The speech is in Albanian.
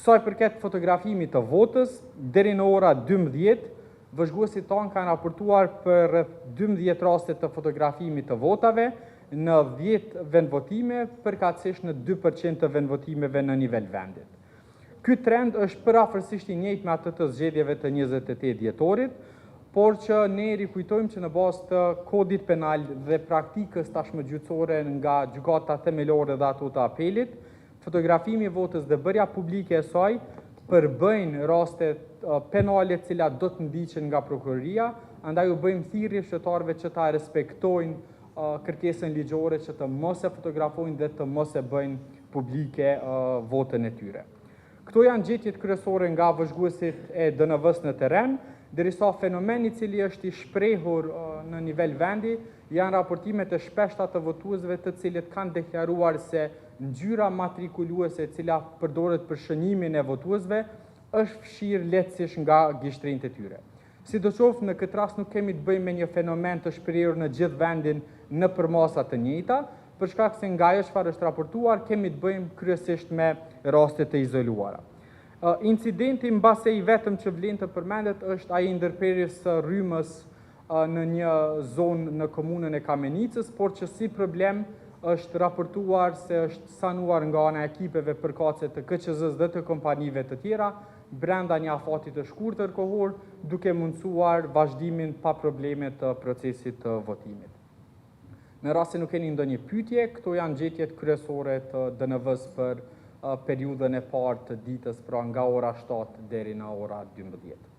Sa i përket fotografimit të votës, deri në ora 12, vëzhguesit tanë kanë raportuar për 12 raste të fotografimit të votave në 10 vendvotime, përkatësisht në 2% të vendvotimeve në nivel vendit. Ky trend është përafërsisht i njëjtë me atë të zgjedhjeve të 28 dhjetorit, por që ne rikujtojmë që në bazë të kodit penal dhe praktikës tashmë gjyqësore nga gjykata themelore dhe ato të apelit, fotografimi i votës dhe bërja publike e saj përbëjnë raste penale të cilat do të ndiqen nga prokuroria, andaj u bëjmë thirrje shtetërorëve që ta respektojnë kërkesën ligjore që të mos e fotografojnë dhe të mos e bëjnë publike votën e tyre. Këto janë gjetjet kryesore nga vëzhguesit e DNV-s në terren, derisa fenomeni i cili është i shprehur në nivel vendi janë raportimet e shpeshta të votuesve të cilët kanë deklaruar se ngjyra matrikuluese e cila përdoret për shënimin e votuesve është fshirë lehtësisht nga gishtrinë e tyre. Sidoqoftë në këtë rast nuk kemi të bëjmë me një fenomen të shprehur në gjithë vendin në përmasa të njëjta, për shkak se nga ajo çfarë është raportuar kemi të bëjmë kryesisht me raste të izoluara. Incidenti mbase i vetëm që vlen të përmendet është ai ndërprerjes së rrymës në një zonë në komunën e Kamenicës, por që si problem është raportuar se është sanuar nga ana e ekipeve përkatëse të KQZ-s dhe të kompanive të tjera brenda një afati të shkurtër kohor, duke mundësuar vazhdimin pa probleme të procesit të votimit. Në rast se nuk keni ndonjë pyetje, këto janë gjetjet kryesore të DNV-s për periudhën e parë të ditës, pra nga ora 7 deri në ora 12.